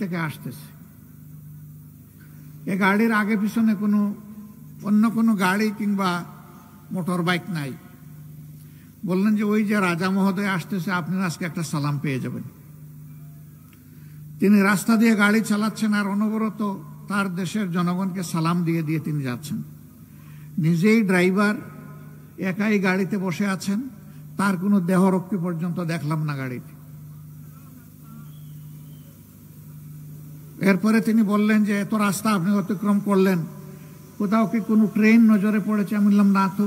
থেকে আসতেছে। এ গাড়ির আগে পিছনে অন্য কোনো গাড়ি কিংবা মোটর বাইক নাই। বললেন যে ওই যে রাজা মহোদয় আসতেছে, আপনি আজকে একটা সালাম পেয়ে যাবেন। তিনি রাস্তা দিয়ে গাড়ি চালাচ্ছেন আর অনবরত তার দেশের জনগণকে সালাম দিয়ে দিয়ে তিনি যাচ্ছেন। নিজেই ড্রাইভার, একাই গাড়িতে বসে আছেন, তার কোনো দেহরক্ষী পর্যন্ত দেখলাম না গাড়িতে। এরপরে তিনি বললেন যে এত রাস্তা আপনি অতিক্রম করলেন, কোথাও কি কোনো ট্রেন নজরে পড়েছে? আমি বললাম না তো।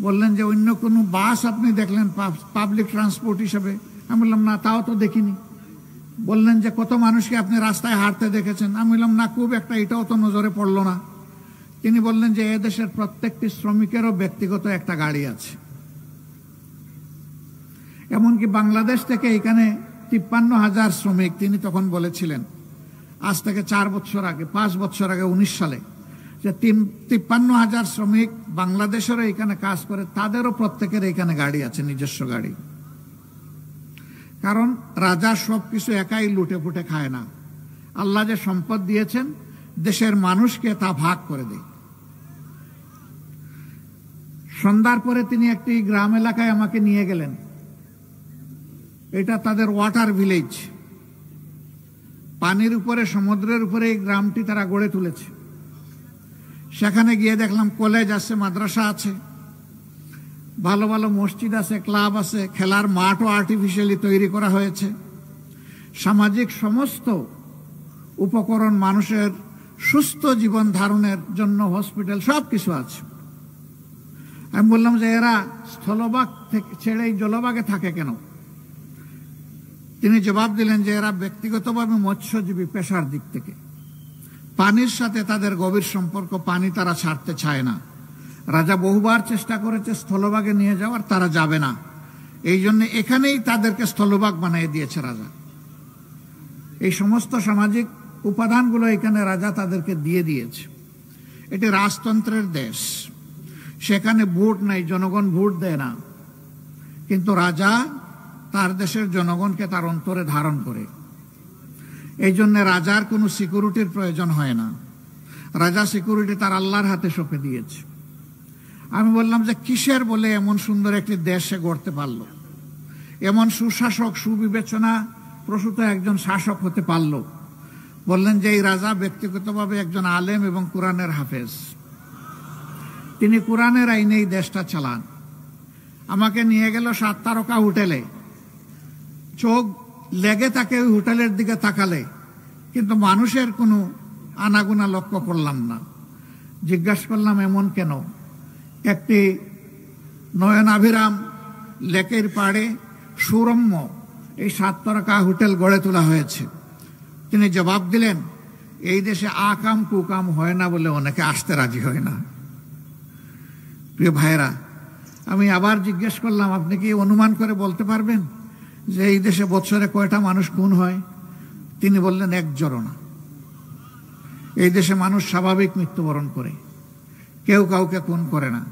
বললেন যে অন্য কোনো বাস আপনি দেখলেন পাবলিক ট্রান্সপোর্ট হিসেবে? আমি বললাম না, তাও তো দেখিনি। বললেন যে কত মানুষকে আপনি রাস্তায় হাঁটতে দেখেছেন? আমি বললাম না, খুব একটা, এটাও তো নজরে পড়লো না। তিনি বললেন যে এদেশের প্রত্যেকটি শ্রমিকেরও ব্যক্তিগত একটা গাড়ি আছে। এমনকি বাংলাদেশ থেকে এখানে 53,000 শ্রমিক, তিনি তখন বলেছিলেন আজ থেকে 5 বছর আগে 19 সালে, যে 53,000 শ্রমিক বাংলাদেশেরও এখানে কাজ করে, তাদেরও প্রত্যেকের এখানে গাড়ি আছে, নিজস্ব গাড়ি। কারণ রাজা সবকিছু একাই লুটে ফুটে খায় না। আল্লাহ যে সম্পদ দিয়েছেন দেশের মানুষকে তা ভাগ করে দেয়। সন্ধ্যার পরে তিনি একটি গ্রাম এলাকায় আমাকে নিয়ে গেলেন। এটা তাদের ওয়াটার ভিলেজ, পানির উপরে, সমুদ্রের উপরে এই গ্রামটি তারা গড়ে তুলেছে। সেখানে গিয়ে দেখলাম কলেজ আছে, মাদ্রাসা আছে, ভালো ভালো মসজিদ আছে, ক্লাব আছে, খেলার মাঠও আর্টিফিশিয়ালি তৈরি করা হয়েছে, সামাজিক সমস্ত উপকরণ, মানুষের সুস্থ জীবন ধারণের জন্য হসপিটাল, সব কিছু আছে। আমি বললাম যে এরা স্থলভাগ থেকে ছেড়ে এই জলভাগে থাকে কেন? তিনি জবাব দিলেন যে এরা ব্যক্তিগতভাবে মৎস্যজীবী, পেশার দিক থেকে পানির সাথে তাদের গভীর সম্পর্ক, পানি তারা ছাড়তে চায় না। রাজা বহুবার চেষ্টা করেছে স্থলভাগে নিয়ে যাওয়ার, তারা যাবে না। এই জন্য এখানেই তাদেরকে স্থলভাগ বানিয়ে দিয়েছে রাজা। এই সমস্ত সামাজিক উপাদানগুলো এখানে রাজা তাদেরকে দিয়ে দিয়েছে। এটি রাজতন্ত্রের দেশ, সেখানে ভোট নাই, জনগণ ভোট দেয় না, কিন্তু রাজা তার দেশের জনগণকে তার অন্তরে ধারণ করে। এই জন্য রাজার কোনো সিকিউরিটির প্রয়োজন হয় না। রাজা সিকিউরিটি তার আল্লাহর হাতে সঁপে দিয়েছে। আমি বললাম যে কিসের বলে এমন সুন্দর একটি দেশ সে গড়তে পারলো, এমন সুশাসক, সুবিবেচনা প্রসূত একজন শাসক হতে পারলো? বললেন যে এই রাজা ব্যক্তিগতভাবে একজন আলেম এবং কোরআনের হাফেজ। তিনি কোরআনের আইনে এই দেশটা চালান। আমাকে নিয়ে গেল 7 তারকা হোটেলে, চোখ লেগে তাকে ওই হোটেলের দিকে তাকালে, কিন্তু মানুষের কোনো আনাগুনা লক্ষ্য করলাম না। জিজ্ঞাসা করলাম এমন কেন? একটি নয়নাভিরাম লেকের পাড়ে সুরম্য এই 7 তারকা হোটেল গড়ে তোলা হয়েছে। তিনি জবাব দিলেন এই দেশে আকাম কুকাম হয় না বলে অনেকে আসতে রাজি হয় না। প্রিয় ভাইরা, আমি আবার জিজ্ঞেস করলাম আপনি কি অনুমান করে বলতে পারবেন যে এই দেশে বছরে কয়টা মানুষ খুন হয়? তিনি বললেন 1 জনও না। এই দেশে মানুষ স্বাভাবিক মৃত্যুবরণ করে, কেউ কাউকে খুন করে না।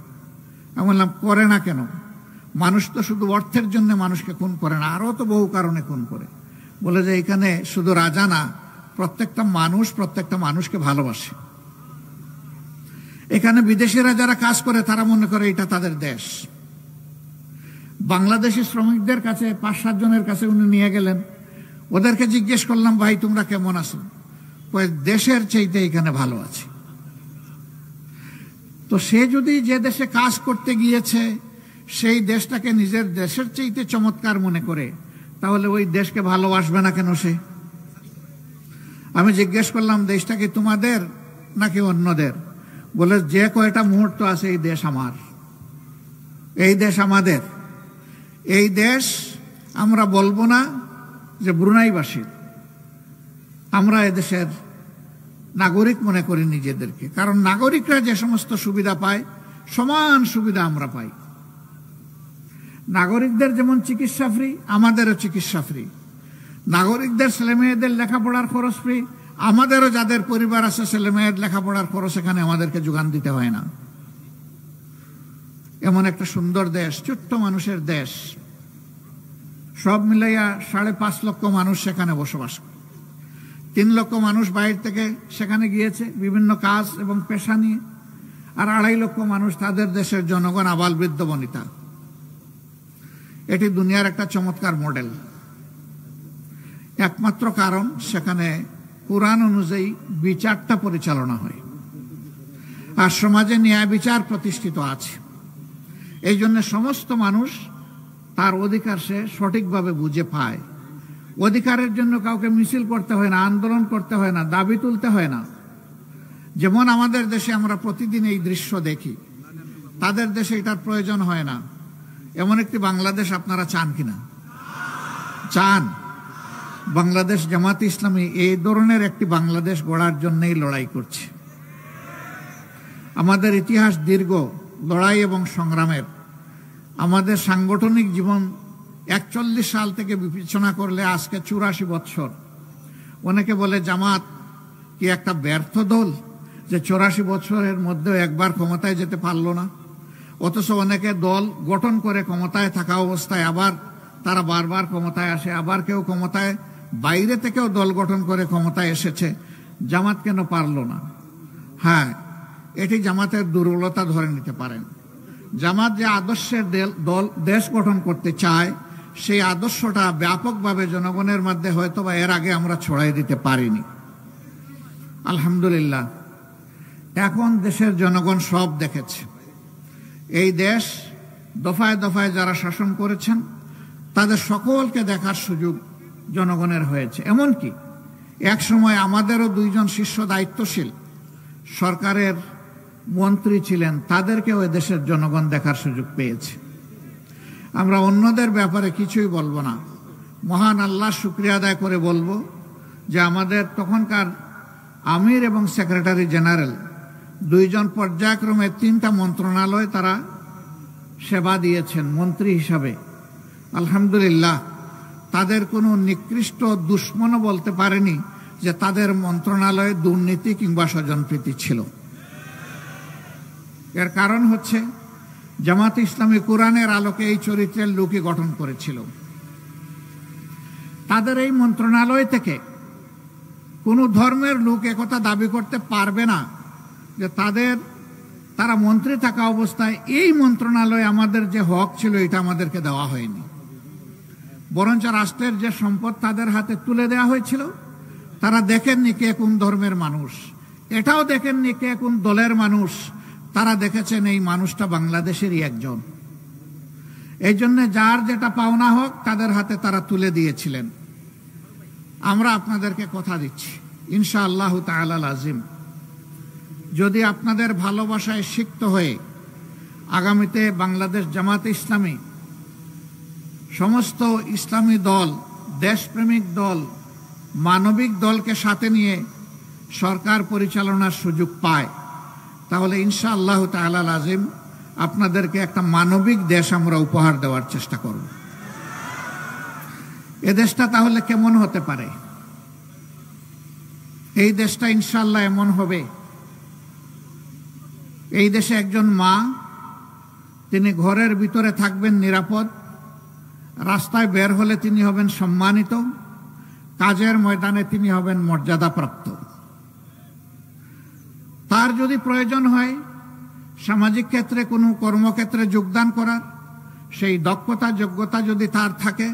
আমি বললাম করে না কেন? মানুষ তো শুধু অর্থের জন্য মানুষকে খুন করে না, আরো তো বহু কারণে খুন করে। বলে যে এখানে শুধু রাজা না, প্রত্যেকটা মানুষকে ভালোবাসে। এখানে বিদেশিরা যারা কাজ করে তারা মনে করে এটা তাদের দেশ। বাংলাদেশি শ্রমিকদের কাছে 5-7 জনের কাছে উনি নিয়ে গেলেন, ওদেরকে জিজ্ঞেস করলাম ভাই তোমরা কেমন আছো? দেশের চাইতে এখানে ভালো আছে। তো সে যদি যে দেশে কাজ করতে গিয়েছে সেই দেশটাকে নিজের দেশের চাইতে চমৎকার মনে করে, তাহলে ওই দেশকে ভালোবাসবে না কেন সে? আমি জিজ্ঞেস করলাম দেশটা কি তোমাদের নাকি অন্যদের? বলে যে কয়টা মুহূর্ত আছে এই দেশ আমার, এই দেশ আমাদের। এই দেশ আমরা বলবো না যে ব্রুনাইবাসীর, আমরা এদেশের নাগরিক মনে করি নিজেদেরকে। কারণ নাগরিকরা যে সমস্ত সুবিধা পায় সমান সুবিধা আমরা পাই। নাগরিকদের যেমন চিকিৎসা ফ্রি, আমাদেরও চিকিৎসা ফ্রি। নাগরিকদের ছেলেমেয়েদের লেখাপড়ার খরচ ফ্রি, আমাদেরও যাদের পরিবার আছে ছেলেমেয়ের লেখাপড়ার খরচ এখানে আমাদেরকে যোগান দিতে হয় না। এমন একটা সুন্দর দেশ, ছোট্ট মানুষের দেশ, সব মিলাইয়া 5.5 লক্ষ মানুষ সেখানে বসবাস করে। 3 লক্ষ মানুষ বাইরে থেকে সেখানে গিয়েছে বিভিন্ন কাজ এবং পেশা নিয়ে, আর 2.5 লক্ষ মানুষ তাদের দেশের জনগণ আবাল বৃদ্ধ বনিতা। এটি দুনিয়ার একটা চমৎকার মডেল। একমাত্র কারণ সেখানে কোরআন অনুযায়ী বিচারটা পরিচালনা হয়, আর সমাজে ন্যায় বিচার প্রতিষ্ঠিত আছে। এই জন্য সমস্ত মানুষ তার অধিকার সে সঠিকভাবে বুঝে পায়। অধিকারের জন্য কাউকে মিছিল করতে হয় না, আন্দোলন করতে হয় না, দাবি তুলতে হয় না। যেমন আমাদের দেশে আমরা প্রতিদিন এই দৃশ্য দেখি, তাদের দেশে এটার প্রয়োজন হয় না। এমন একটি বাংলাদেশ আপনারা চান কিনা? চান। বাংলাদেশ জামাত ইসলামী এই ধরনের একটি বাংলাদেশ গড়ার জন্যই লড়াই করছে। আমাদের ইতিহাস দীর্ঘ লড়াই এবং সংগ্রামের। আমাদের সাংগঠনিক জীবন 41 সাল থেকে বিবেচনা করলে আজকে 84 বছর। অনেকে বলে জামাত কি একটা ব্যর্থ দল যে 84 বছরের মধ্যেও একবার ক্ষমতায় যেতে পারল না। অথচ অনেকে দল গঠন করে ক্ষমতায় থাকা অবস্থায় আবার তারা বারবার ক্ষমতায় আসে, আবার কেউ ক্ষমতায় বাইরে থেকেও দল গঠন করে ক্ষমতায় এসেছে। জামাত কেন পারল না? হ্যাঁ, এটি জামাতের দুর্বলতা ধরে নিতে পারেন। জামাত যে আদর্শের দল দেশ গঠন করতে চায়, সেই আদর্শটা ব্যাপকভাবে জনগণের মধ্যে হয়তো বা এর আগে আমরা ছড়াই দিতে পারিনি। আলহামদুলিল্লাহ, এখন দেশের জনগণ সব দেখেছে। এই দেশ দফায় দফায় যারা শাসন করেছেন তাদের সকলকে দেখার সুযোগ জনগণের হয়েছে। এমনকি এক সময় আমাদেরও 2 জন শীর্ষ দায়িত্বশীল সরকারের মন্ত্রী ছিলেন, তাদেরকেও দেশের জনগণ দেখার সুযোগ পেয়েছে। আমরা অন্যদের ব্যাপারে কিছুই বলবো না, মহান আল্লাহ শুকরিয়া আদায় করে বলবো যে আমাদের তখনকার আমির এবং সেক্রেটারি জেনারেল 2 জন পর্যায়ক্রমে 3টা মন্ত্রণালয় তারা সেবা দিয়েছেন মন্ত্রী হিসাবে। আলহামদুলিল্লাহ, তাদের কোনো নিকৃষ্ট দুশ্মনও বলতে পারেনি যে তাদের মন্ত্রণালয়ে দুর্নীতি কিংবা স্বজনপ্রীতি ছিল। এর কারণ হচ্ছে জামাত ইসলামী কোরআনের আলোকে এই চরিত্রের লোকই গঠন করেছিল। তাদের এই মন্ত্রণালয় থেকে কোনো ধর্মের লোক একথা দাবি করতে পারবে না যে তারা মন্ত্রী থাকা অবস্থায় এই মন্ত্রণালয়ে আমাদের যে হক ছিল এটা আমাদেরকে দেওয়া হয়নি। বরঞ্চ রাষ্ট্রের যে সম্পদ তাদের হাতে তুলে দেওয়া হয়েছিল, তারা দেখেননি কে কোন ধর্মের মানুষ, এটাও দেখেননি কে কোন দলের মানুষ। তারা দেখেছেন এই মানুষটা বাংলাদেশেরই একজন। এই জন্য যার যেটা পাওনা হোক তাদের হাতে তারা তুলে দিয়েছিলেন। আমরা আপনাদেরকে কথা দিচ্ছি, ইনশাআল্লাহ তাআলা আজিম, যদি আপনাদের ভালোবাসায় সিক্ত হয়ে আগামীতে বাংলাদেশ জামাত ইসলামী সমস্ত ইসলামী দল, দেশপ্রেমিক দল, মানবিক দলকে সাথে নিয়ে সরকার পরিচালনার সুযোগ পায়, তাহলে ইনশাআল্লাহ তাআলা আজিম আপনাদেরকে একটা মানবিক দেশ আমরা উপহার দেওয়ার চেষ্টা করব। এ দেশটা তাহলে কেমন হতে পারে? এই দেশটা ইনশাআল্লাহ এমন হবে, এই দেশে একজন মা, তিনি ঘরের ভিতরে থাকবেন নিরাপদ, রাস্তায় বের হলে তিনি হবেন সম্মানিত, কাজের ময়দানে তিনি হবেন মর্যাদাপ্রাপ্ত। তার যদি প্রয়োজন হয় সামাজিক ক্ষেত্রে কোনো কর্মক্ষেত্রে যোগদান করার, সেই দক্ষতা যোগ্যতা যদি তার থাকে,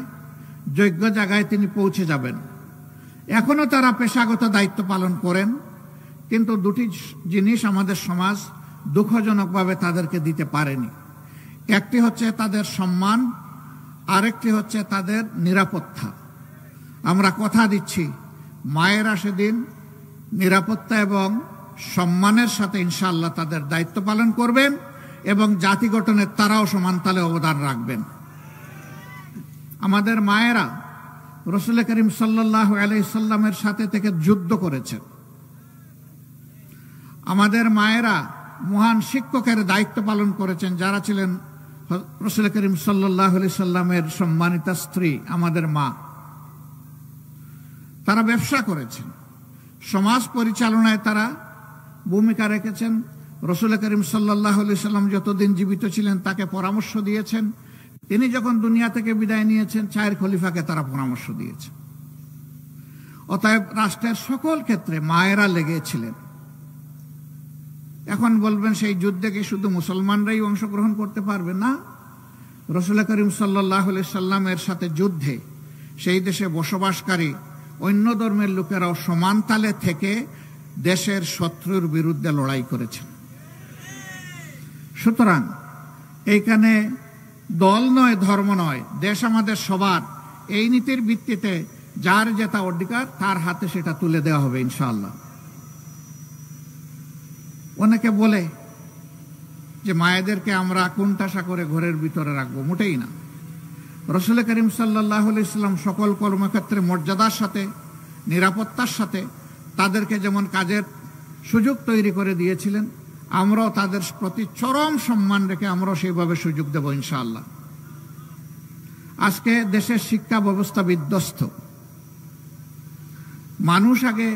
যোগ্য জায়গায় তিনি পৌঁছে যাবেন। এখনো তারা পেশাগত দায়িত্ব পালন করেন, কিন্তু 2টি জিনিস আমাদের সমাজ দুঃখজনকভাবে তাদেরকে দিতে পারেনি। একটি হচ্ছে তাদের সম্মান, আরেকটি হচ্ছে তাদের নিরাপত্তা। আমরা কথা দিচ্ছি মায়েরা সেদিন নিরাপত্তা এবং সম্মানের সাথে ইনশাআল্লাহ তাদের দায়িত্ব পালন করবেন এবং জাতি গঠনের তারাও সমান তালে অবদান রাখবেন। আমাদের মায়েরা রাসূল করিম সাল্লাল্লাহু আলাইহি সাল্লামের সাথে থেকে যুদ্ধ করেছেন। আমাদের মায়েরা মহান শিক্ষকের দায়িত্ব পালন করেছেন, যারা ছিলেন রাসূল করিম সাল্লাল্লাহু আলাইহি সাল্লামের সম্মানিতা স্ত্রী আমাদের মা। তারা ব্যবসা করেছেন, সমাজ পরিচালনায় তারা ভূমিকা রেখেছেন। রাসূল করিম সাল্লাল্লাহু আলাইহি সাল্লাম যতদিন জীবিত ছিলেন তাকে পরামর্শ দিয়েছেন। তিনি যখন দুনিয়া থেকে বিদায় নিয়েছেন 4 খলিফাকে তারা পরামর্শ দিয়েছেন। অতএব রাষ্ট্রের সকল ক্ষেত্রে মায়েরা লেগেছিলেন। এখন বলবেন সেই যুদ্ধে কি শুধু মুসলমানরাই অংশগ্রহণ করতে পারবে? না, রাসূল করিম সাল্লাল্লাহু আলাইহি সাল্লামের সাথে যুদ্ধে সেই দেশে বসবাসকারী অন্য ধর্মের লোকেরাও সমান তালে থেকে দেশের শত্রুর বিরুদ্ধে লড়াই করেছেন। সুতরাং এইখানে দল নয়, ধর্ম নয়, দেশ আমাদের সবার। এই নীতির ভিত্তিতে যার যেটা অধিকার তার হাতে সেটা তুলে দেওয়া হবে ইনশাআল্লাহ। অনেকে বলে যে মায়েদেরকে আমরা কোণঠাসা করে ঘরের ভিতরে রাখবো, মোটেই না। রাসূল করিম সাল্লাল্লাহু আলাইহি সাল্লাম সকল কর্মক্ষেত্রে মর্যাদার সাথে, নিরাপত্তার সাথে তাদেরকে যেমন কাজের সুযোগ তৈরি করে দিয়েছিলেন, আমরাও তাদের প্রতি চরম সম্মান রেখে আমরাও সেইভাবে সুযোগ দেব ইনশাআল্লাহ। আজকে দেশের শিক্ষা ব্যবস্থা বিধ্বস্ত। মানুষ আগে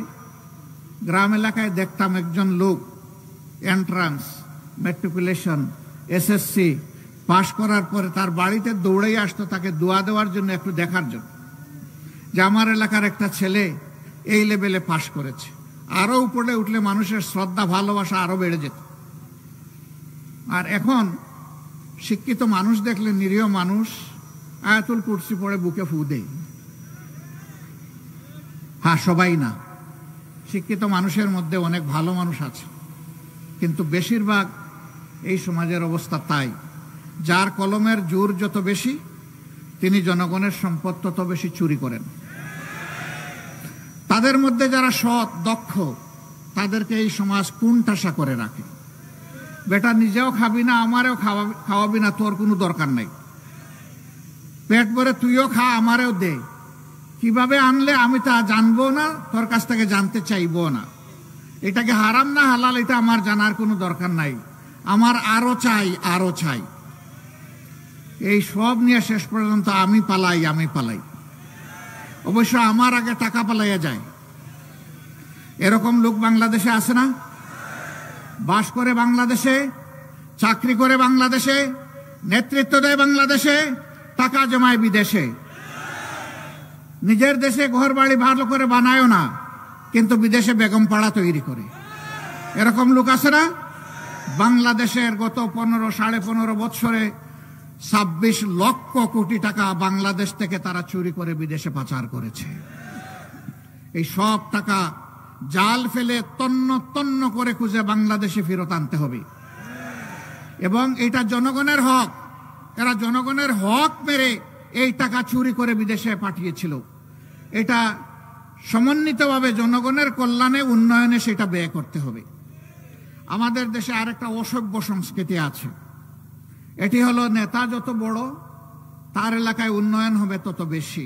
গ্রাম এলাকায় দেখতাম একজন লোক এন্ট্রান্স, ম্যাট্রিকুলেশন, এসএসসি পাশ করার পরে তার বাড়িতে দৌড়েই আসতো তাকে দোয়া দেওয়ার জন্য, একটু দেখার জন্য যে আমার এলাকার একটা ছেলে এই লেভেলে পাশ করেছে। আরো উপরে উঠলে মানুষের শ্রদ্ধা ভালোবাসা আরো বেড়ে যেত। আর এখন শিক্ষিত মানুষ দেখলে, নিরীহ মানুষ আয়াতুল কুরসি পড়ে বুকে ফু দেয়। হ্যাঁ, সবাই না, শিক্ষিত মানুষের মধ্যে অনেক ভালো মানুষ আছে, কিন্তু বেশিরভাগ এই সমাজের অবস্থা তাই। যার কলমের জোর যত বেশি, তিনি জনগণের সম্পদ তত বেশি চুরি করেন। তাদের মধ্যে যারা সৎ, দক্ষ, তাদেরকে এই সমাজ কোণঠাসা করে রাখে। বেটা নিজেও খাবি না, আমারেও খাওয়াবি না, তোর কোনো দরকার নাই। পেট ভরে তুইও খা, আমারেও দে। কিভাবে আনলে আমি তা জানবো না, তোর কাছ থেকে জানতে চাইবো না। এটাকে হারাম না হালাল এটা আমার জানার কোনো দরকার নাই। আমার আরো চাই, আরো চাই। এই সব নিয়ে শেষ পর্যন্ত আমি পালাই। অবশ্য আমার আগে টাকা পালাইয়া যায়। এরকম লোক বাংলাদেশে আছে না? বাস করে বাংলাদেশে, চাকরি করে বাংলাদেশে, নেতৃত্ব দেয় বাংলাদেশে, টাকা জমায় বিদেশে। নিজের দেশে ঘর বাড়ি ভালো করে বানায়ও না, কিন্তু বিদেশে বেগম পাড়া তৈরি করে। এরকম লোক আছে না? বাংলাদেশের গত 15-15.5 বছরে 26 লক্ষ কোটি টাকা বাংলাদেশ থেকে তারা চুরি করে বিদেশে পাচার করেছে। এই সব টাকা জাল ফেলে তন্ন তন্ন করে খুঁজে বাংলাদেশে ফেরত আনতে হবে। এবং এটা জনগণের হক। এরা জনগণের হক মেরে এই টাকা চুরি করে বিদেশে পাঠিয়েছিল। এটা সমন্বিতভাবে জনগণের কল্যাণে, উন্নয়নে সেটা ব্যয় করতে হবে। আমাদের দেশে আরেকটা অসভ্য সংস্কৃতি আছে। এটি হলো, নেতা যত বড় তার এলাকায় উন্নয়ন হবে তত বেশি।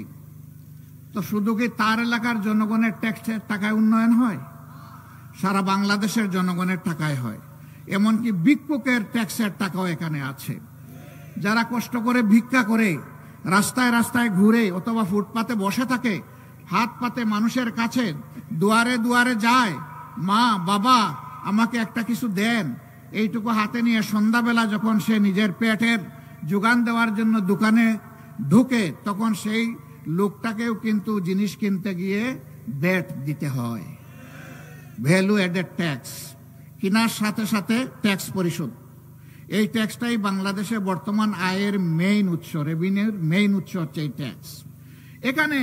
তো শুধু কি তার এলাকার জনগণের ট্যাক্সের টাকায় উন্নয়ন হয়? সারা বাংলাদেশের জনগণের টাকায় হয়। এমনকি ভিক্ষুকের ট্যাক্সের টাকাও এখানে আছে। যারা কষ্ট করে ভিক্ষা করে, রাস্তায় রাস্তায় ঘুরে অথবা ফুটপাতে বসে থাকে, হাত পাতে মানুষের কাছে, দুয়ারে দুয়ারে যায়, মা বাবা আমাকে একটা কিছু দেন, এইটুকু হাতে নিয়ে সন্ধ্যাবেলা যখন সে নিজের পেটের যোগান দেওয়ার জন্য দোকানে ঢুকে, তখন সেই লোকটাকেও কিন্তু জিনিস কিনতে গিয়ে ভ্যাট দিতে হয়, ভ্যালু অ্যাডেড ট্যাক্স। কেনার সাথে সাথে ট্যাক্স পরিশোধ। এই ট্যাক্সটাই বাংলাদেশে বর্তমান আয়ের মেইন উৎস, রেভিনিউর মেইন উৎস হচ্ছে এই ট্যাক্স। এখানে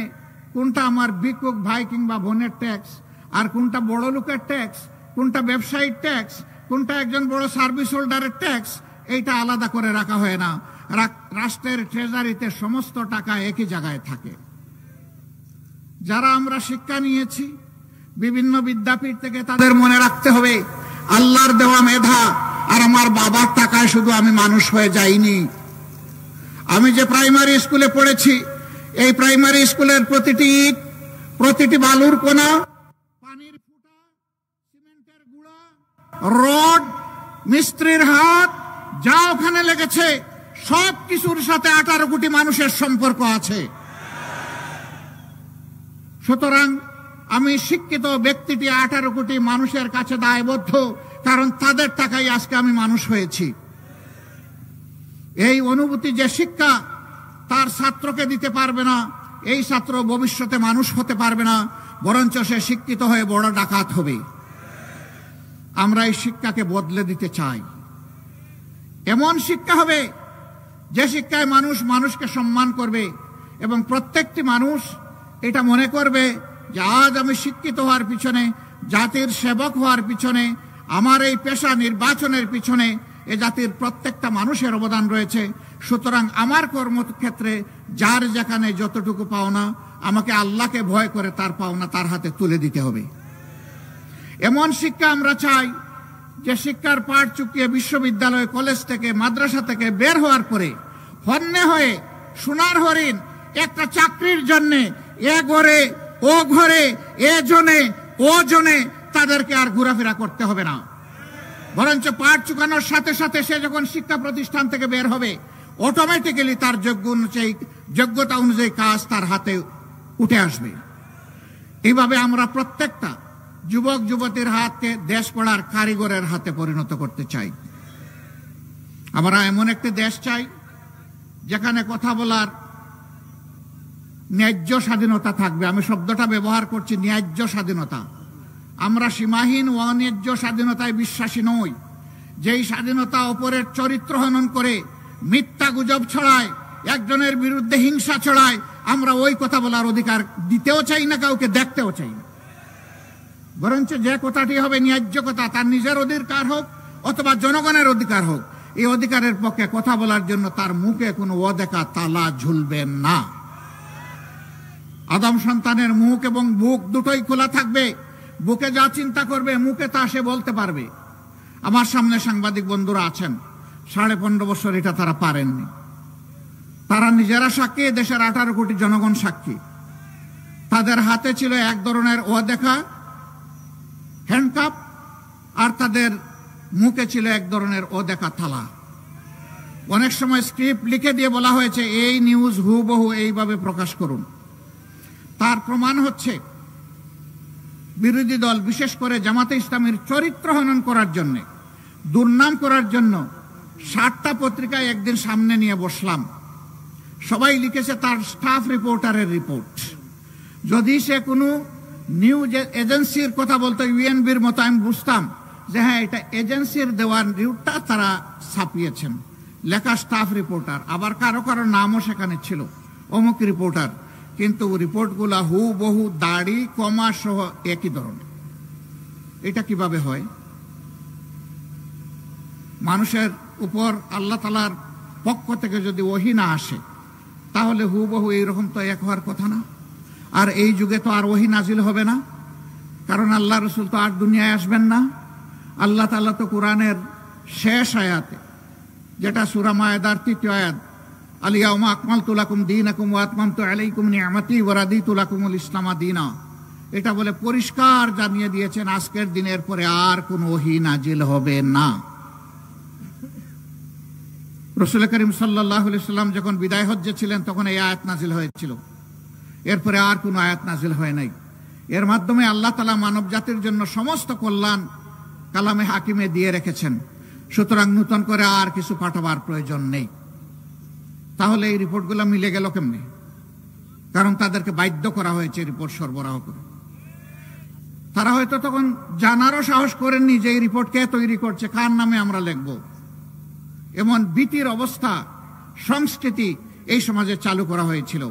কোনটা আমার ভিক্ষুক ভাই কিংবা বোনের ট্যাক্স, আর কোনটা বড় লোকের ট্যাক্স, কোনটা ব্যবসায়িক ট্যাক্স, কোনটা একজন বড় সার্ভিস হোল্ডারের ট্যাক্স, এইটা আলাদা করে রাখা হয় না। রাষ্ট্রের ট্রেজারিতে সমস্ত টাকা একই জায়গায় থাকে। যারা আমরা শিক্ষা নিয়েছি বিভিন্ন বিদ্যাপীঠ থেকে, তাদের মনে রাখতে হবে আল্লাহর দেওয়া মেধা আর আমার বাবার টাকায় শুধু আমি মানুষ হয়ে যাইনি। আমি যে প্রাইমারি স্কুলে পড়েছি, এই প্রাইমারি স্কুলের প্রতিটি বালুর কোনা, পানির ফুটা, সিমেন্টের গুঁড়া, রড, মিস্ত্রির হাত যা ওখানে লেগেছে, সব কিছুর সাথে 18 কোটি মানুষের সম্পর্ক আছে। সুতরাং আমি শিক্ষিত ব্যক্তিটি 18 কোটি মানুষের কাছে দায়বদ্ধ, কারণ তাদের টাকায় আজকে আমি মানুষ হয়েছি। এই অনুভূতি যে শিক্ষা তার ছাত্রকে দিতে পারবে না, এই ছাত্র ভবিষ্যতে মানুষ হতে পারবে না। বরঞ্চ সে শিক্ষিত হয়ে বড় ডাকাত হবে। আমরা এই শিক্ষাকে বদলে দিতে চাই। এমন শিক্ষা হবে যে শিক্ষায় মানুষ মানুষকে সম্মান করবে এবং প্রত্যেকটি মানুষ এটা মনে করবে যে আজ আমি শিক্ষিত হওয়ার পিছনে, জাতির সেবক হওয়ার পিছনে, আমার এই পেশা নির্বাচনের পিছনে এ জাতির প্রত্যেকটা মানুষের অবদান রয়েছে। সুতরাং আমার কর্মক্ষেত্রে যার যেখানে যতটুকু পাওনা, আমাকে আল্লাহকে ভয় করে তার পাওনা তার হাতে তুলে দিতে হবে। এমন শিক্ষা আমরা চাই যে শিক্ষার পাঠ চুকিয়ে বিশ্ববিদ্যালয়, কলেজ থেকে, মাদ্রাসা থেকে বের হওয়ার পরে হন্যে হয়ে সোনার হরিণ একটা চাকরির জন্য এ ঘরে ও ঘরে, এ জনে ও জনে তাদেরকে আর ঘোরাফেরা করতে হবে না। বরঞ্চ পাঠ চুকানোর সাথে সাথে সে যখন শিক্ষা প্রতিষ্ঠান থেকে বের হবে, অটোমেটিক্যালি তার যোগ্যতা অনুযায়ী কাজ তার হাতে উঠে আসবে। এইভাবে আমরা প্রত্যেকটা যুবক যুবতীর হাতকে দেশ গড়ার কারিগরের হাতে পরিণত করতে চাই। আমরা এমন একটি দেশ চাই যেখানে কথা বলার ন্যায্য স্বাধীনতা থাকবে। আমি শব্দটা ব্যবহার করছি, ন্যায্য স্বাধীনতা। আমরা সীমাহীন ও অন্যায্য স্বাধীনতায় বিশ্বাসী নই। যেই স্বাধীনতা অপরের চরিত্র হনন করে, মিথ্যা গুজব ছড়ায়, একজনের বিরুদ্ধে হিংসা ছড়ায়, আমরা ওই কথা বলার অধিকার দিতেও চাই না, কাউকে দেখতেও চাই না। বরঞ্চ যে কথাটি হবে ন্যায্য কথা, তার নিজের অধিকার হোক অথবা জনগণের অধিকার হোক, এই অধিকারের পক্ষে কথা বলার জন্য তার মুখে কোনো অদেখা তালা ঝুলবে না। আদম সন্তানের মুখ এবং বুক দুটোই খোলা থাকবে। বুকে যা চিন্তা করবে মুখে তা সে বলতে পারবে। আমার সামনে সাংবাদিক বন্ধুরা আছেন, 15.5 বছর এটা তারা পারেননি। তারা নিজেরা সাক্ষী, দেশের 18 কোটি জনগণ সাক্ষী। তাদের হাতে ছিল এক ধরনের অদেখা হ্যান্ডকাপ, আর তাদের মুখে ছিল এক ধরনের অদেখা থালা। অনেক সময় স্ক্রিপ্ট লিখে দিয়ে বলা হয়েছে এই নিউজ হুবহু এইভাবে প্রকাশ করুন। তার প্রমাণ হচ্ছে বিরোধী দল, বিশেষ করে জামাতে ইসলামের চরিত্র হনন করার জন্য, দুর্নাম করার জন্য 60টা পত্রিকায় একদিন সামনে নিয়ে বসলাম। সবাই লিখেছে তার স্টাফ রিপোর্টারের রিপোর্ট। যদি সে কোনো নিউজ এজেন্সির কথা বলতো, ইউএনবির মতো, আমি বুঝতাম যে হ্যাঁ এটা এজেন্সির দেওয়ার নিউজটা তারা ছাপিয়েছেন। লেখা স্টাফ রিপোর্টার, আবার কারো কারো নামও সেখানে ছিল, অমুক রিপোর্টার। কিন্তু রিপোর্টগুলা হুবহু দাড়ি কমা সহ একই ধরনের। এটা কিভাবে হয়? মানুষের উপর আল্লাহ তাআলার পক্ষ থেকে যদি ওহী না আসে, তাহলে হুবহু এইরকম তো এক হওয়ার কথা না। আর এই যুগে তো আর ওহী নাজিল হবে না, কারণ আল্লাহ রসুল তো আর দুনিয়ায় আসবেন না। আল্লাহ তাআলা তো কোরআনের শেষ আয়াতে, যেটা সূরা মায়েদার 3য় আয়াত, আলিয়াউমা আকমালতু লাকুম দীনাকুম ওয়া আতমামতু আলাইকুম নি'মাতি ওয়া রাদিতু লাকুমুল ইসলামা দীনা, এটা বলে পরিষ্কার জানিয়ে দিয়েছেন আজকের দিনের পরে আর কোনো ওহী নাজিল হবে না। রাসূল করিম সাল্লাল্লাহু আলাইহি ওয়াসাল্লাম যখন বিদায় হজ্জে ছিলেন তখন এই আয়াত নাজিল হয়েছিল। এরপরে আর কোনো আয়াত নাজিল হয় নাই। এর মাধ্যমে আল্লাহ তাআলা মানব জাতির জন্য সমস্ত কল্যাণ কালামে হাকিমে দিয়ে রেখেছেন। সুতরাং নতুন করে আর কিছু পাঠাবার প্রয়োজন নেই। তাহলে এই রিপোর্টগুলো মিলে গেল কেমনে? কারণ তাদেরকে বাধ্য করা হয়েছে রিপোর্ট সরবরাহ করে। তারা হয়তো তখন জানারও সাহস করেননি যে এই রিপোর্ট কে তৈরি করছে, কার নামে আমরা লিখব। এমন ভীতির অবস্থা, সংস্কৃতি এই সমাজে চালু করা হয়েছিল।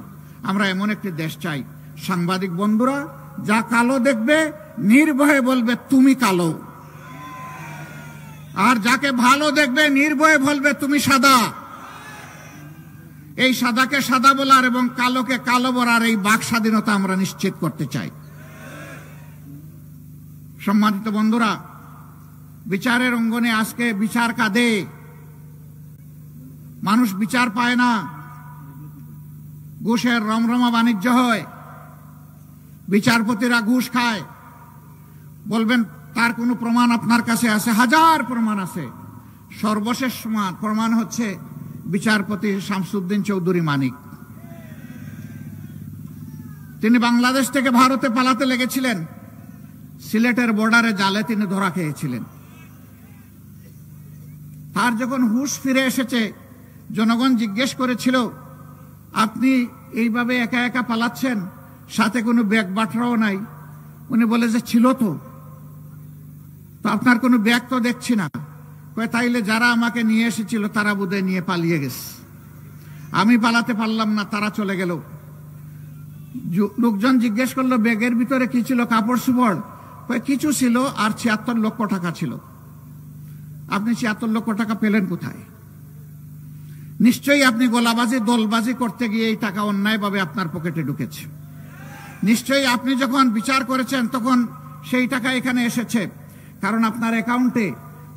আমরা এমন একটি দেশ চাই, সাংবাদিক বন্ধুরা যা কালো দেখবে নির্ভয়ে বলবে তুমি কালো, আর যাকে ভালো দেখবে নির্ভয়ে বলবে তুমি সাদা। এই সাদাকে সাদা বলার এবং কালোকে কালো বলার এই বাক স্বাধীনতা আমরা নিশ্চিত করতে চাই। সম্মানিত বন্ধুরা, বিচারের অঙ্গনে আজকে বিচার কাঁদে, মানুষ বিচার পায় না, ঘুষের রমরমা বাণিজ্য হয়, বিচারপতিরা ঘুষ খায়। বলবেন তার কোনো প্রমাণ আপনার কাছে আছে? হাজার প্রমাণ আছে। সর্বশেষ প্রমাণ হচ্ছে বিচারপতি শামসুদ্দিন চৌধুরী মানিক। তিনি বাংলাদেশ থেকে ভারতে পালাতে লেগেছিলেন, সিলেটের বর্ডারে জালে তিনি ধরা খেয়েছিলেন। তার যখন হুঁশ ফিরে এসেছে, জনগণ জিজ্ঞেস করেছিল আপনি এইভাবে একা একা পালাচ্ছেন, সাথে কোনো ব্যাগ বাটরাও নাই, উনি বলে যে ছিল তো আপনার কোনো ব্যাগ তো দেখছি না। তাইলে যারা আমাকে নিয়ে এসেছিল তারা বোধহয় নিয়ে পালিয়ে গেছে, আমি পালাতে পারলাম না, তারা চলে গেল। লোকজন জিজ্ঞেস করলো ব্যাগের ভিতরে কি ছিল, কাপড় চোপড়? কিছু ছিল, আর ৭৬ লক্ষ টাকা ছিল। আপনি ৭৬ লক্ষ টাকা পেলেন কোথায়? নিশ্চয়ই আপনি গোলাবাজি দলবাজি করতে গিয়ে এই টাকা অন্যায়ভাবে আপনার পকেটে ঢুকেছে। নিশ্চয়ই আপনি যখন বিচার করেছেন তখন সেই টাকা এখানে এসেছে, কারণ আপনার অ্যাকাউন্টে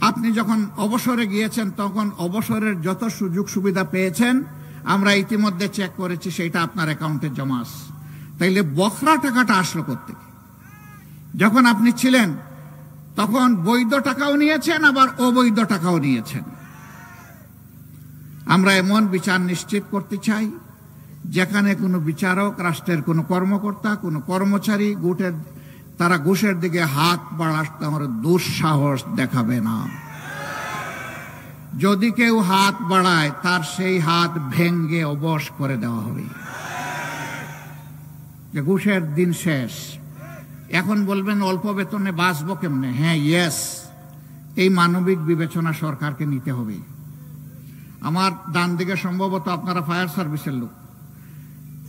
আপনি যখন অবসরে গিয়েছেন তখন অবসরের যত সুযোগ সুবিধা পেয়েছেন আমরা ইতিমধ্যে চেক করেছি, সেইটা আপনার অ্যাকাউন্টে জমা আছে। তাইলে বখরা টাকাটা আসলো কোত্থেকে? যখন আপনি ছিলেন তখন বৈধ টাকাও নিয়েছেন, আবার অবৈধ টাকাও নিয়েছেন। আমরা এমন বিচার নিশ্চিত করতে চাই যেখানে কোনো বিচারক, রাষ্ট্রের কোনো কর্মকর্তা, কোনো কর্মচারী তারা ঘুষের দিকে হাত বাড়াতে আমার দুঃসাহস দেখাবে না। যদি কেউ হাত বাড়ায় তার সেই হাত ভেঙ্গে অবশ করে দেওয়া হবে। যে ঘুষের দিন শেষ। এখন বলবেন অল্প বেতনে বাঁচবো কেমনে? হ্যাঁ, ইয়েস, এই মানবিক বিবেচনা সরকারকে নিতে হবে। আমার ডান দিকে সম্ভবত আপনারা ফায়ার সার্ভিসের লোক,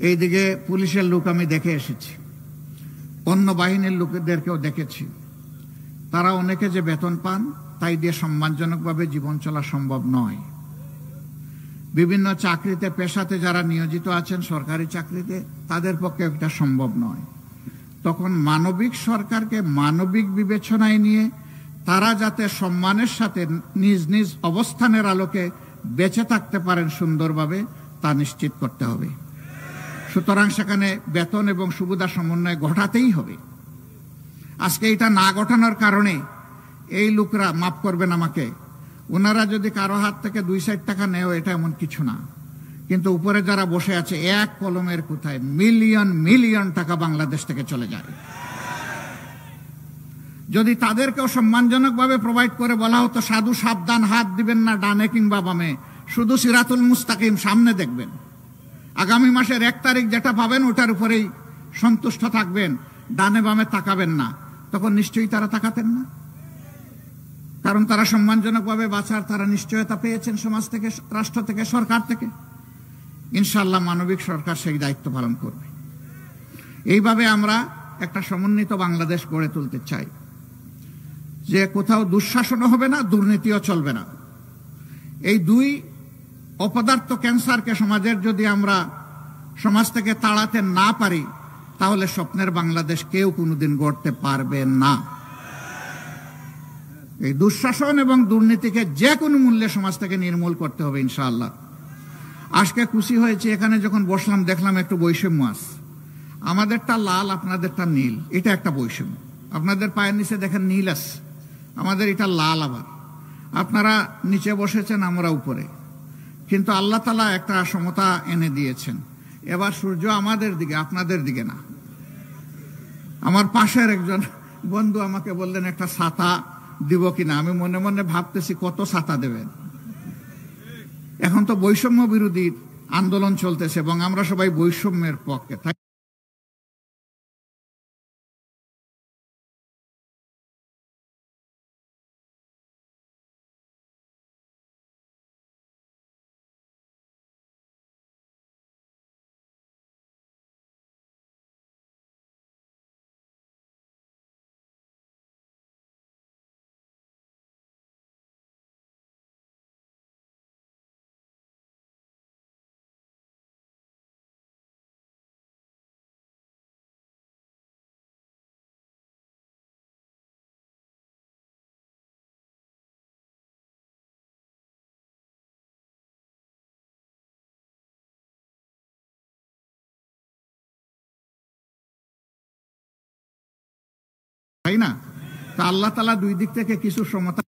এই দিকে পুলিশের লোক আমি দেখে এসেছি, অন্য বাহিনীর লোকেদেরকেও দেখেছি। তারা অনেকে যে বেতন পান তাই দিয়ে সম্মানজনকভাবে জীবন চলা সম্ভব নয়। বিভিন্ন চাকরিতে, পেশাতে যারা নিয়োজিত আছেন সরকারি চাকরিতে, তাদের পক্ষে এটা সম্ভব নয়। তখন মানবিক সরকারকে মানবিক বিবেচনায় নিয়ে তারা যাতে সম্মানের সাথে নিজ নিজ অবস্থানের আলোকে বেঁচে থাকতে পারেন সুন্দরভাবে, তা নিশ্চিত করতে হবে। সুতরাং সেখানে বেতন এবং সুবিধা সমন্বয় ঘটাতেই হবে। আজকে এটা না ঘটানোর কারণে এই লোকরা, মাফ করবেন আমাকে, ওনারা যদি কারো হাত থেকে ২-৪ টাকা নেয় এটা এমন কিছু না, কিন্তু উপরে যারা বসে আছে এক কলমের কোথায় মিলিয়ন মিলিয়ন টাকা বাংলাদেশ থেকে চলে যায়। যদি তাদেরকেও সম্মানজনকভাবে প্রোভাইড করে বলা হতো সাধু সাবধান, হাত দিবেন না ডানে কিংবা বামে, শুধু সিরাতুল মুস্তাকিম সামনে দেখবেন, আগামী মাসের ১ তারিখ যেটা পাবেন ওটার উপরেই সন্তুষ্ট থাকবেন, ডানে বামে তাকাবেন না, তখন নিশ্চয়ই তারা তাকাতেন না। কারণ তারা সম্মানজনকভাবে বাঁচার তারা নিশ্চয়তা পেয়েছেন সমাজ থেকে, রাষ্ট্র থেকে, সরকার থেকে। ইনশাআল্লাহ মানবিক সরকার সেই দায়িত্ব পালন করবে। এইভাবে আমরা একটা সমন্বিত বাংলাদেশ গড়ে তুলতে চাই, যে কোথাও দুঃশাসনও হবে না, দুর্নীতিও চলবে না। এই দুই অপদার্থ ক্যান্সারকে সমাজের যদি আমরা সমাজ থেকে তাড়াতে না পারি তাহলে স্বপ্নের বাংলাদেশ কেউ কোনোদিন গড়তে পারবে না। এই দুঃশাসন এবং দুর্নীতিকে যে কোনো মূল্যে সমাজ থেকে নির্মূল করতে হবে ইনশাআল্লাহ। আজকে খুশি হয়েছে, এখানে যখন বসলাম দেখলাম একটু বৈষম্য আছে। আমাদেরটা লাল, আপনাদেরটা নীল, এটা একটা বৈষম্য। আপনাদের পায়ের নিচে দেখেন নীল আছে, আমাদের এটা লাল। আবার আপনারা নিচে বসেছেন, আমরা উপরে, কিন্তু আল্লাহ তাআলা একটা সমতা এনে দিয়েছেন। এবার সূর্য আমাদের দিকে, আপনাদের দিকে না। আমার পাশের একজন বন্ধু আমাকে বললেন একটা ছাতা দিব কিনা। আমি মনে মনে ভাবতেছি কত ছাতা দেবেন। এখন তো বৈষম্য বিরোধী আন্দোলন চলতেছে এবং আমরা সবাই বৈষম্যের পক্ষে। তাই না? তা আল্লাহ তাআলা দুই দিক থেকে কিছু সমতা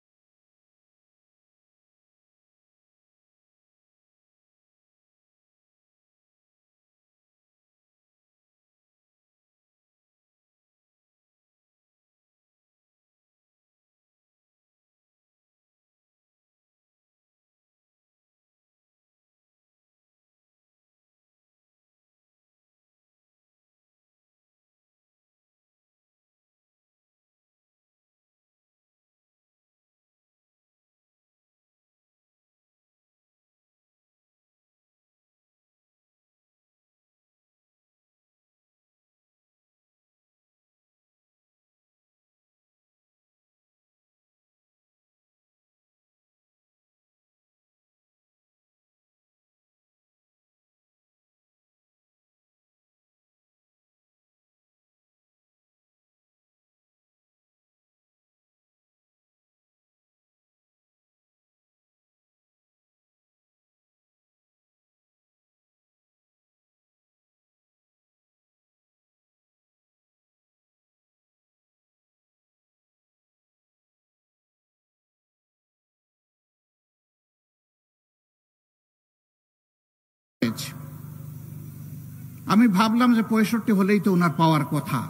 আমি ভাবলাম যে 65 হলেই তো ওনার পাওয়ার কথা,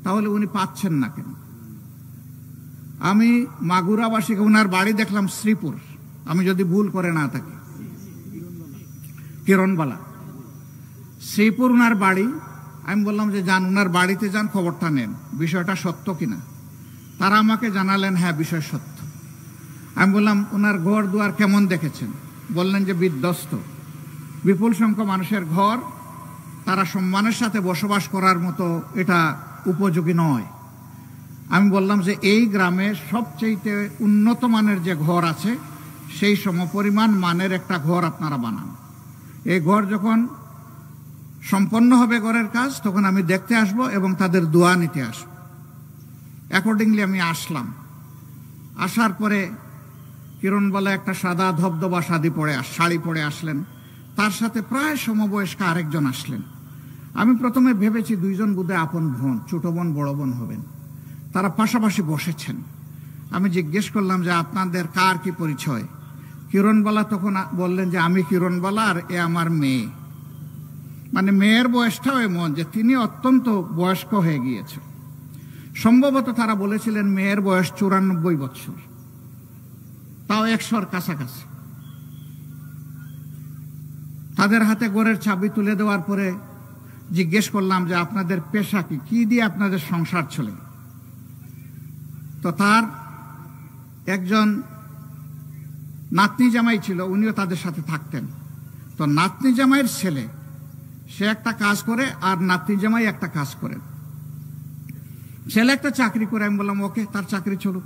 তাহলে উনি পাচ্ছেন না কেন? আমি মাগুরাবাসীকে ওনার বাড়ি দেখলাম শ্রীপুর, আমি যদি ভুল করে না থাকি, কিরণবালা শ্রীপুর ওনার বাড়ি। আমি বললাম যে যান, ওনার বাড়িতে যান, খবরটা নেন, বিষয়টা সত্য কিনা। তারা আমাকে জানালেন হ্যাঁ বিষয় সত্য। আমি বললাম ওনার ঘর দুয়ার কেমন দেখেছেন? বললেন যে বিধ্বস্ত, বিপুল সংখ্যক মানুষের ঘর, তারা সম্মানের সাথে বসবাস করার মতো এটা উপযোগী নয়। আমি বললাম যে এই গ্রামে সবচেয়ে উন্নত মানের যে ঘর আছে সেই সমপরিমাণ মানের একটা ঘর আপনারা বানান। এই ঘর যখন সম্পন্ন হবে ঘরের কাজ, তখন আমি দেখতে আসব এবং তাদের দোয়া নিতে আসব। অ্যাকর্ডিংলি আমি আসলাম। আসার পরে কিরণবালা একটা সাদা ধবধবা শাড়ি পরে আসলেন, তার সাথে প্রায় সমবয়স্ক আরেকজন আসলেন। আমি প্রথমে ভেবেছি দুইজন বোধহয় আপন বোন, ছোট বোন বড় বোন হবেন। তারা পাশাপাশি বসেছেন। আমি জিজ্ঞেস করলাম যে আপনাদের কার কি পরিচয়? কিরণবালা তখন বললেন যে আমি কিরণবালা আর এ আমার মেয়ে। মানে মেয়ের বয়সটাও এমন যে তিনি অত্যন্ত বয়স্ক হয়ে গিয়েছে। সম্ভবত তারা বলেছিলেন মেয়ের বয়স 94 বছর, তাও 100-র কাছাকাছি। তাদের হাতে ঘরের চাবি তুলে দেওয়ার পরে জিজ্ঞেস করলাম যে আপনাদের পেশা কি, কি দিয়ে আপনাদের সংসার চলে? তো তার একজন নাতনি জামাই ছিল, উনিও তাদের সাথে থাকতেন। তো নাতনি জামাইয়ের ছেলে, সে একটা কাজ করে আর নাতনি জামাই একটা কাজ করে। ছেলে একটা চাকরি করে, আমি বললাম ওকে, তার চাকরি চলুক।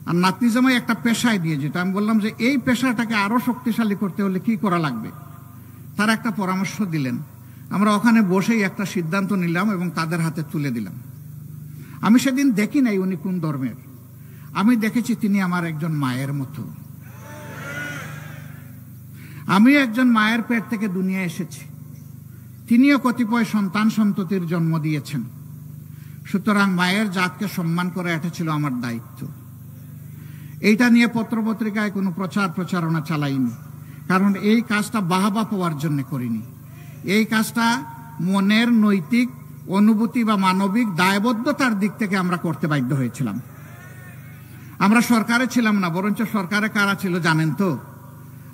আর নাতনি জামাই একটা পেশায় দিয়ে যেত। আমি বললাম যে এই পেশাটাকে আরো শক্তিশালী করতে হলে কি করা লাগবে? তারা একটা পরামর্শ দিলেন। আমরা ওখানে বসেই একটা সিদ্ধান্ত নিলাম এবং তাদের হাতে তুলে দিলাম। আমি সেদিন দেখি নাই উনি কোন ধর্মের, আমি দেখেছি তিনি আমার একজন মায়ের মতো। আমি একজন মায়ের পেট থেকে দুনিয়া এসেছি, তিনিও কতিপয় সন্তান সন্ততির জন্ম দিয়েছেন। সুতরাং মায়ের জাতকে সম্মান করা এটা ছিল আমার দায়িত্ব। এইটা নিয়ে পত্রপত্রিকায় কোনো প্রচারণা চালাইনি, কারণ এই কাজটা বাহবা পাওয়ার জন্য করিনি। এই কাজটা মনের নৈতিক অনুভূতি বা মানবিক দায়বদ্ধতার দিক থেকে আমরা করতে বাধ্য হয়েছিলাম। আমরা সরকারে ছিলাম না, বরঞ্চ সরকারে কারা ছিল জানেন তো?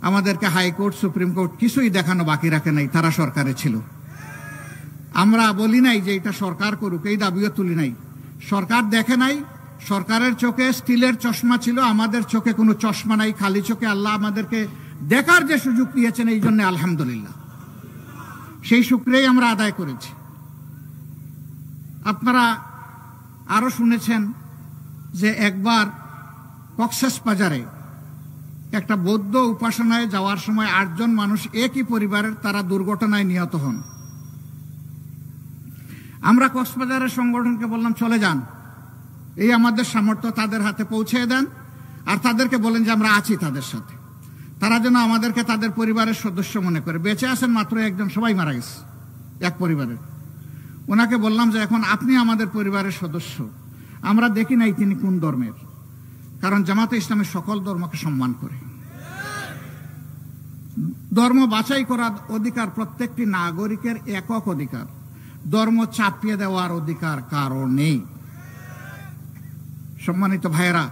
আমাদেরকে হাইকোর্ট, সুপ্রিম কোর্ট কিছুই দেখানো বাকি রাখে নাই, তারা সরকারে ছিল। আমরা বলি নাই যে এটা সরকার করুক, এই দাবিও তুলি নাই। সরকার দেখে নাই, সরকারের চোখে স্টিলের চশমা ছিল, আমাদের চোখে কোনো চশমা নাই, খালি চোখে আল্লাহ আমাদেরকে দেখার যে সুযোগ দিয়েছেন, এই জন্য আলহামদুলিল্লাহ, সেই শুকরিয়াই আমরা আদায় করেছি। আপনারা আরো শুনেছেন যে একবার কক্সবাজারে একটা বৌদ্ধ উপাসনায় যাওয়ার সময় 8 জন মানুষ একই পরিবারের, তারা দুর্ঘটনায় নিহত হন। আমরা কক্সবাজারের সংগঠনকে বললাম চলে যান, এই আমাদের সামর্থ্য, তাদের হাতে পৌঁছে দেন আর তাদেরকে বলেন যে আমরা আছি তাদের সাথে। তারা যেন আমাদেরকে তাদের পরিবারের সদস্য মনে করে। বেঁচে আছেন মাত্র একজন, সবাই মারা গেছে এক পরিবারের। ওনাকে বললাম যে এখন আপনি আমাদের পরিবারের সদস্য, আমরা দেখি নাই তিনি কোন ধর্মের, কারণ জামাতে ইসলামের সকল ধর্মকে সম্মান করে। ধর্ম বাছাই করার অধিকার প্রত্যেকটি নাগরিকের একক অধিকার, ধর্ম চাপিয়ে দেওয়ার অধিকার কারো নেই। সম্মানিত ভাইয়েরা,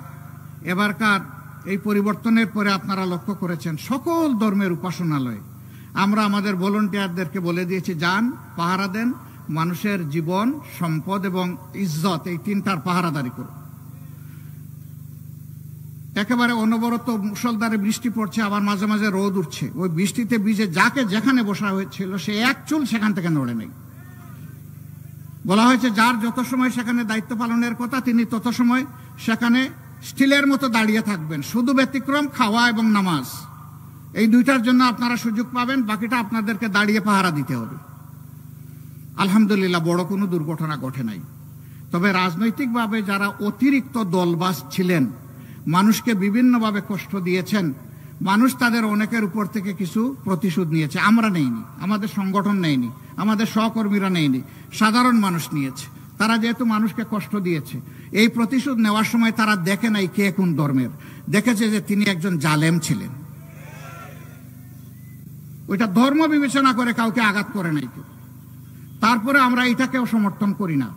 এবারকার এই পরিবর্তনের পরে আপনারা লক্ষ্য করেছেন সকল ধর্মের উপাসনালয়ে আমরা আমাদের ভলেন্টিয়ারদেরকে বলে দিয়েছি, যান পাহারা দেন, মানুষের জীবন, সম্পদ এবং ইজ্জত, এই 3টার পাহারাদারি করুন। একেবারে অনবরত মুষলধারে বৃষ্টি পড়ছে, আবার মাঝে মাঝে রোদ উঠছে। ওই বৃষ্টিতে ভিজে যাকে যেখানে বসা হয়েছিল সে এক চুল সেখান থেকে নড়ে নেই। বলা হয়েছে যার যত সময় সেখানে দায়িত্ব পালনের কথা, তিনি তত সময় সেখানে স্টিলের মতো দাঁড়িয়ে থাকবেন। শুধু ব্যতিক্রম খাওয়া এবং নামাজ, এই 2টার জন্য আপনারা সুযোগ পাবেন, বাকিটা আপনাদেরকে দাঁড়িয়ে পাহারা দিতে হবে। আলহামদুলিল্লাহ বড় কোনো দুর্ঘটনা ঘটে নাই। তবে রাজনৈতিকভাবে যারা অতিরিক্ত দলবাজ ছিলেন, মানুষকে বিভিন্নভাবে কষ্ট দিয়েছেন, মানুষ তাদের অনেকের উপর থেকে কিছু প্রতিশোধ নিয়েছে। আমরা নেইনি, আমাদের সংগঠন নেয়নি, আমাদের সহকর্মীরা নেয়নি, সাধারণ মানুষ নিয়েছে। তারা যেহেতু মানুষকে কষ্ট দিয়েছে, এই প্রতিশোধ নেওয়ার সময় তারা দেখে নাই কে কোন ধর্মের, দেখেছে যে তিনি একজন জালেম ছিলেন। ওইটা ধর্ম বিবেচনা করে কাউকে আঘাত করে নাই কেউ। তারপরে আমরা এটাকেও সমর্থন করি না।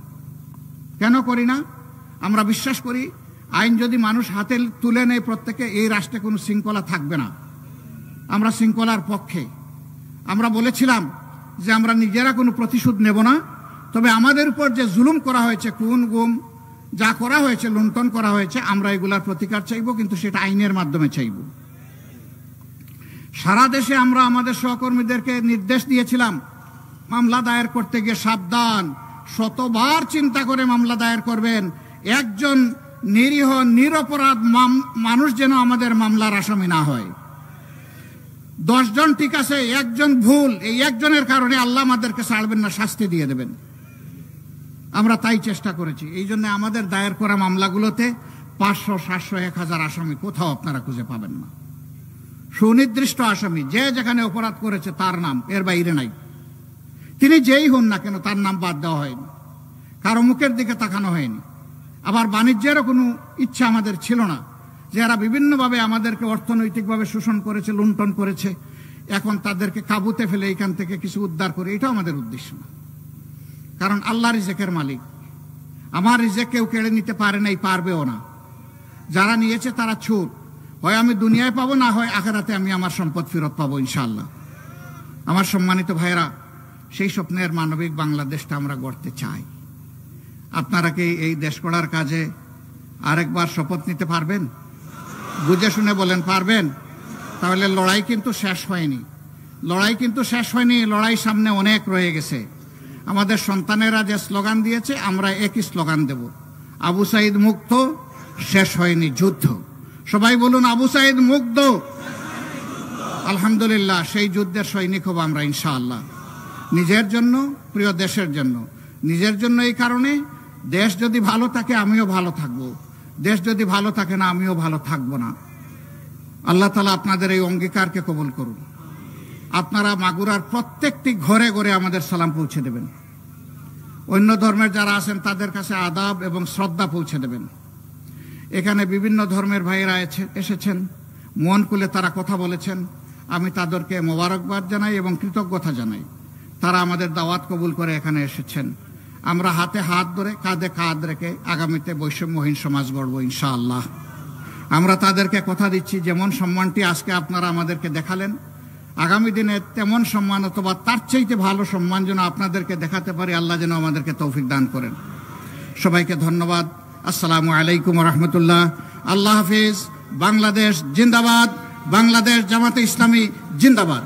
কেন করি না? আমরা বিশ্বাস করি আইন যদি মানুষ হাতে তুলে নেয় প্রত্যেকে, এই রাষ্ট্রে কোনো শৃঙ্খলা থাকবে না। আমরা শৃঙ্খলার পক্ষে। আমরা বলেছিলাম যে আমরা নিজেরা কোনো প্রতিশোধ নেব না, তবে আমাদের উপর যে জুলুম করা হয়েছে, খুন গুম যা করা হয়েছে, লুণ্ঠন করা হয়েছে, আমরা এগুলার প্রতিকার চাইব, কিন্তু সেটা আইনের মাধ্যমে চাইব। সারা দেশে আমরা আমাদের সহকর্মীদেরকে নির্দেশ দিয়েছিলাম মামলা দায়ের করতে গিয়ে সাবধান, শতবার চিন্তা করে মামলা দায়ের করবেন। একজন নিরীহ নিরপরাধ মানুষ যেন আমাদের মামলার আসামি না হয়। 10 জন ঠিক আছে, একজন ভুল, এই একজনের কারণে আল্লাহ আমাদেরকে ছাড়বেন না, শাস্তি দিয়ে দেবেন। আমরা তাই চেষ্টা করেছি। এই জন্য আমাদের দায়ের করা মামলাগুলোতে 500, 700, 1000 আসামি কোথাও আপনারা খুঁজে পাবেন না। সুনির্দিষ্ট আসামি, যে যেখানে অপরাধ করেছে তার নাম, এর বাইরে নাই। তিনি যেই হন না কেন, তার নাম বাদ দেওয়া হয়নি, কারো মুখের দিকে তাকানো হয়নি। আবার বাণিজ্যেরও কোনো ইচ্ছা আমাদের ছিল না, যে এরা বিভিন্নভাবে আমাদেরকে অর্থনৈতিকভাবে শোষণ করেছে, লুণ্ঠন করেছে, এখন তাদেরকে কাবুতে ফেলে এখান থেকে কিছু উদ্ধার করে, এটাও আমাদের উদ্দেশ্য না। কারণ আল্লাহ রিজেকের মালিক। আমার রিজেক কেউ কেড়ে নিতে পারে নাই, পারবেও না। যারা নিয়েছে তারা ছুট, হয় আমি দুনিয়ায় পাবো, না হয় আখিরাতে আমি আমার সম্পদ ফেরত পাবো ইনশাআল্লাহ। আমার সম্মানিত ভাইরা, সেই স্বপ্নের মানবিক বাংলাদেশটা আমরা গড়তে চাই। আপনারা কি এই দেশ গড়ার কাজে আরেকবার শপথ নিতে পারবেন? বুঝে শুনে বলেন, পারবেন? তাহলে লড়াই কিন্তু শেষ হয়নি। লড়াই কিন্তু শেষ হয়নি, লড়াই সামনে অনেক রয়ে গেছে। আমাদের সন্তানেরা যে স্লোগান দিয়েছে, আমরা একই স্লোগান দেব, আবু সাইদ মুক্ত, শেষ হয়নি যুদ্ধ। সবাই বলুন, আবু সাইদ মুক্ত। আলহামদুলিল্লাহ, সেই যুদ্ধের সৈনিক হব আমরা ইনশাআল্লাহ। নিজের জন্য, প্রিয় দেশের জন্য। নিজের জন্য এই কারণে, দেশ যদি ভালো থাকে আমিও ভালো থাকবো, দেশ যদি ভালো থাকে না আমিও ভালো থাকবো না। আল্লাহ তাআলা আপনাদের এই অঙ্গীকারকে কবুল করুন। আপনারা মাগুরার প্রত্যেকটি ঘরে ঘরে আমাদের সালাম পৌঁছে দেবেন। অন্য ধর্মের যারা আছেন তাদের কাছে আদাব এবং শ্রদ্ধা পৌঁছে দেবেন। এখানে বিভিন্ন ধর্মের ভাইয়েরা এসেছেন, মন খুলে তারা কথা বলেছেন। আমি তাদেরকে মোবারকবাদ জানাই এবং কৃতজ্ঞতা জানাই। তারা আমাদের দাওয়াত কবুল করে এখানে এসেছেন। আমরা হাতে হাত ধরে, কাঁধে কাঁধ রেখে আগামীতে বৈষম্যহীন সমাজ গড়ব ইনশাআল্লাহ। আমরা তাদেরকে কথা দিচ্ছি, যেমন সম্মানটি আজকে আপনারা আমাদেরকে দেখালেন, আগামী দিনে তেমন সম্মান অথবা তার চাইতে ভালো সম্মান যেন আপনাদেরকে দেখাতে পারি। আল্লাহ যেন আমাদেরকে তৌফিক দান করেন। সবাইকে ধন্যবাদ। আসসালামু আলাইকুম ওয়া রাহমাতুল্লাহ। আল্লাহ হাফিজ। বাংলাদেশ জিন্দাবাদ। বাংলাদেশ জামাতে ইসলামী জিন্দাবাদ।